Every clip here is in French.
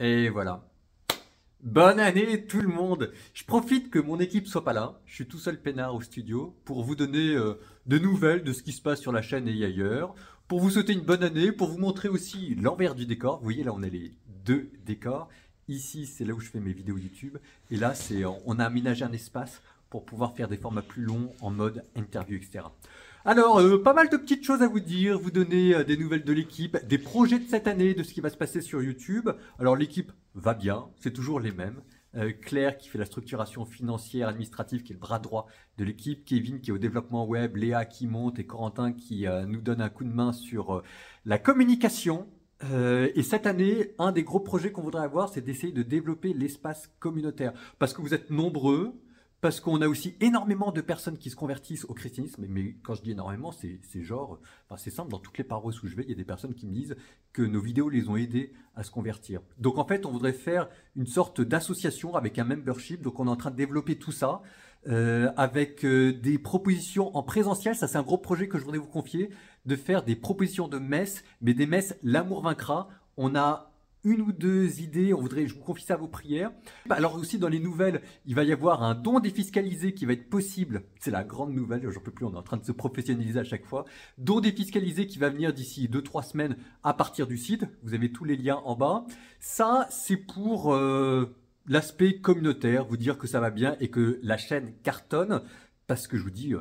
Et voilà. Bonne année tout le monde. Je profite que mon équipe soit pas là. Je suis tout seul peinard au studio pour vous donner de nouvelles de ce qui se passe sur la chaîne et ailleurs. Pour vous souhaiter une bonne année, pour vous montrer aussi l'envers du décor. Vous voyez là on a les deux décors. Ici c'est là où je fais mes vidéos YouTube. Et là on a aménagé un espace pour pouvoir faire des formats plus longs en mode interview, etc. Alors, pas mal de petites choses à vous dire, vous donner des nouvelles de l'équipe, des projets de cette année, de ce qui va se passer sur YouTube. Alors, l'équipe va bien, c'est toujours les mêmes. Claire qui fait la structuration financière, administrative, qui est le bras droit de l'équipe. Kevin qui est au développement web, Léa qui monte et Corentin qui nous donne un coup de main sur la communication. Et cette année, un des gros projets qu'on voudrait avoir, c'est d'essayer de développer l'espace communautaire. Parce que vous êtes nombreux, parce qu'on a aussi énormément de personnes qui se convertissent au christianisme, mais quand je dis énormément, c'est genre, enfin c'est simple, dans toutes les paroisses où je vais, il y a des personnes qui me disent que nos vidéos les ont aidés à se convertir. Donc en fait, on voudrait faire une sorte d'association avec un membership, donc on est en train de développer tout ça, avec des propositions en présentiel, ça c'est un gros projet que je voudrais vous confier, de faire des propositions de messes, mais des messes l'amour vaincra. On a une ou deux idées, je vous confie ça à vos prières. Alors aussi dans les nouvelles, il va y avoir un don défiscalisé qui va être possible. C'est la grande nouvelle, j'en peux plus, on est en train de se professionnaliser à chaque fois. Don défiscalisé qui va venir d'ici 2-3 semaines à partir du site. Vous avez tous les liens en bas. Ça, c'est pour l'aspect communautaire, vous dire que ça va bien et que la chaîne cartonne. Parce que je vous dis,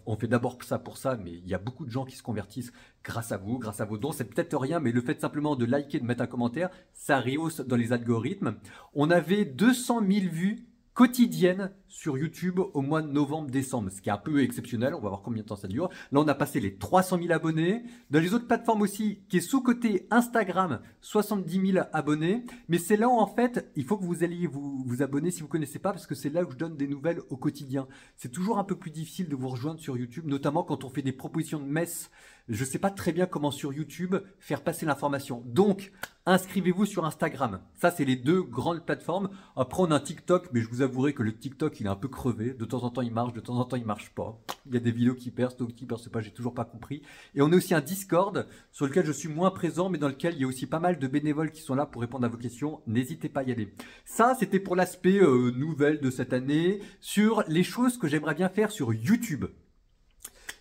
on fait d'abord ça pour ça, mais il y a beaucoup de gens qui se convertissent grâce à vous, grâce à vos dons. C'est peut-être rien, mais le fait simplement de liker, de mettre un commentaire, ça rehausse dans les algorithmes. On avait 200 000 vues quotidiennes sur YouTube au mois de novembre-décembre, ce qui est un peu exceptionnel. On va voir combien de temps ça dure. Là, on a passé les 300 000 abonnés. Dans les autres plateformes aussi, qui est sous-côté Instagram, 70 000 abonnés. Mais c'est là où, en fait, il faut que vous alliez vous abonner si vous ne connaissez pas, parce que c'est là où je donne des nouvelles au quotidien. C'est toujours un peu plus difficile de vous rejoindre sur YouTube, notamment quand on fait des propositions de messes. Je ne sais pas très bien comment sur YouTube faire passer l'information. Donc, inscrivez-vous sur Instagram. Ça, c'est les deux grandes plateformes. Après, on a un TikTok, mais je vous avouerai que le TikTok, il est un peu crevé. De temps en temps, il marche, de temps en temps, il marche pas. Il y a des vidéos qui percent, d'autres qui percent pas, j'ai toujours pas compris. Et on a aussi un Discord sur lequel je suis moins présent, mais dans lequel il y a aussi pas mal de bénévoles qui sont là pour répondre à vos questions. N'hésitez pas à y aller. Ça, c'était pour l'aspect nouvelle de cette année, sur les choses que j'aimerais bien faire sur YouTube.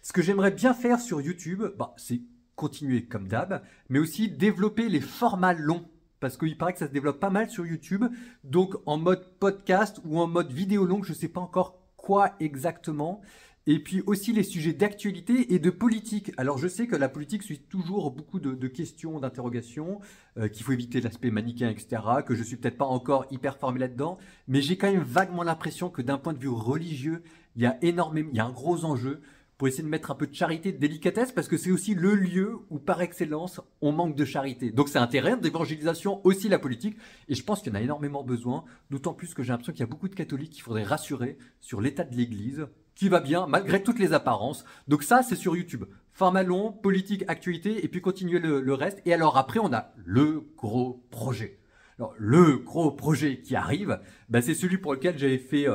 Ce que j'aimerais bien faire sur YouTube, c'est continuer comme d'hab, mais aussi développer les formats longs. Parce qu'il paraît que ça se développe pas mal sur YouTube. Donc en mode podcast ou en mode vidéo longue, je ne sais pas encore quoi exactement. Et puis aussi les sujets d'actualité et de politique. Alors je sais que la politique suit toujours beaucoup de questions, d'interrogations, qu'il faut éviter l'aspect manichéen, etc. Que je suis peut-être pas encore hyper formé là-dedans. Mais j'ai quand même vaguement l'impression que d'un point de vue religieux, il y a un gros enjeu pour essayer de mettre un peu de charité, de délicatesse, parce que c'est aussi le lieu où, par excellence, on manque de charité. Donc c'est un terrain d'évangélisation, aussi la politique, et je pense qu'il y en a énormément besoin, d'autant plus que j'ai l'impression qu'il y a beaucoup de catholiques qu'il faudrait rassurer sur l'état de l'Église, qui va bien, malgré toutes les apparences. Donc ça, c'est sur YouTube. Format long, politique, actualité, et puis continuer le reste. Et alors après, on a le gros projet. Alors, le gros projet qui arrive, c'est celui pour lequel j'avais fait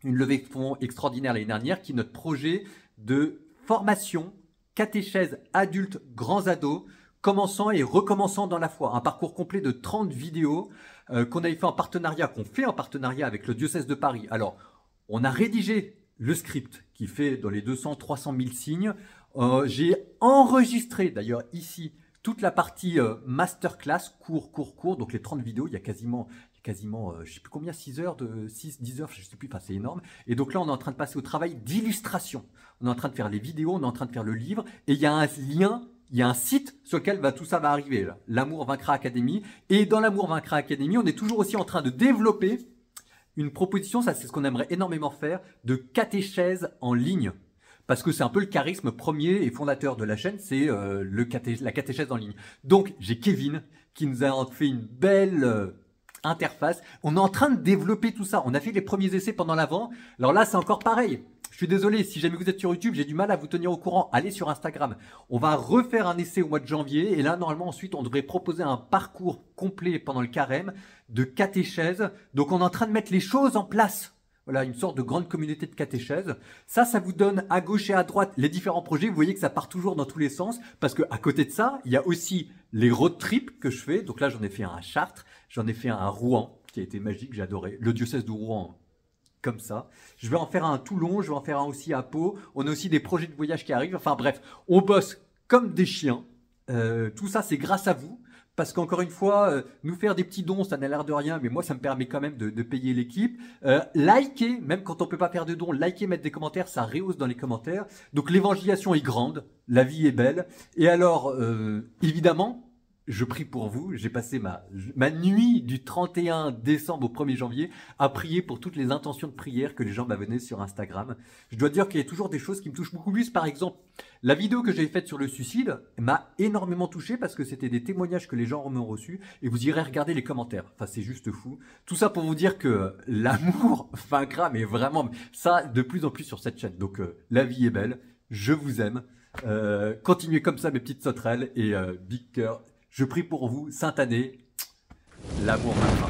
une levée de fonds extraordinaire l'année dernière, qui est notre projet de formation catéchèse adultes, grands ados, commençant et recommençant dans la foi. Un parcours complet de 30 vidéos qu'on avait fait en partenariat, qu'on fait en partenariat avec le diocèse de Paris. Alors, on a rédigé le script qui fait dans les 200-300 000 signes. J'ai enregistré d'ailleurs ici toute la partie masterclass, cours, donc les 30 vidéos, il y a quasiment, je sais plus combien, 10 heures, je sais plus, enfin c'est énorme. Et donc là, on est en train de passer au travail d'illustration. On est en train de faire les vidéos, on est en train de faire le livre, et il y a un lien, il y a un site sur lequel tout ça va arriver, l'Amour Vaincra Academy. Et dans l'Amour Vaincra Academy, on est toujours aussi en train de développer une proposition, ça c'est ce qu'on aimerait énormément faire, de catéchèse en ligne. Parce que c'est un peu le charisme premier et fondateur de la chaîne, c'est la catéchèse en ligne. Donc, j'ai Kevin qui nous a fait une belle interface. On est en train de développer tout ça. On a fait les premiers essais pendant l'avant. Alors là, c'est encore pareil. Je suis désolé, si jamais vous êtes sur YouTube, j'ai du mal à vous tenir au courant. Allez sur Instagram. On va refaire un essai au mois de janvier. Et là, normalement, ensuite, on devrait proposer un parcours complet pendant le carême de catéchèse. Donc, on est en train de mettre les choses en place. Voilà, une sorte de grande communauté de catéchèse. Ça vous donne à gauche et à droite les différents projets. Vous voyez que ça part toujours dans tous les sens. Parce que à côté de ça, il y a aussi les road trips que je fais. Donc là, j'en ai fait un à Chartres, j'en ai fait un à Rouen, qui a été magique, j'ai adoré. Le diocèse de Rouen, comme ça. Je vais en faire un à Toulon, je vais en faire un aussi à Pau. On a aussi des projets de voyage qui arrivent. Enfin bref, on bosse comme des chiens. Tout ça, c'est grâce à vous. Parce qu'encore une fois, nous faire des petits dons, ça n'a l'air de rien, mais moi, ça me permet quand même de payer l'équipe. Likez, même quand on peut pas faire de dons, likez, mettre des commentaires, ça rehausse dans les commentaires. Donc l'évangélisation est grande, la vie est belle. Et alors, évidemment, je prie pour vous. J'ai passé ma nuit du 31 décembre au 1er janvier à prier pour toutes les intentions de prière que les gens m'avaient sur Instagram. Je dois dire qu'il y a toujours des choses qui me touchent beaucoup plus. Par exemple, la vidéo que j'ai faite sur le suicide m'a énormément touché parce que c'était des témoignages que les gens m'ont reçus et vous irez regarder les commentaires. Enfin, c'est juste fou. Tout ça pour vous dire que l'amour vaincra, mais vraiment, ça de plus en plus sur cette chaîne. Donc, la vie est belle. Je vous aime. Continuez comme ça, mes petites sauterelles et big cœur. Je prie pour vous, sainte année, l'amour vaincra.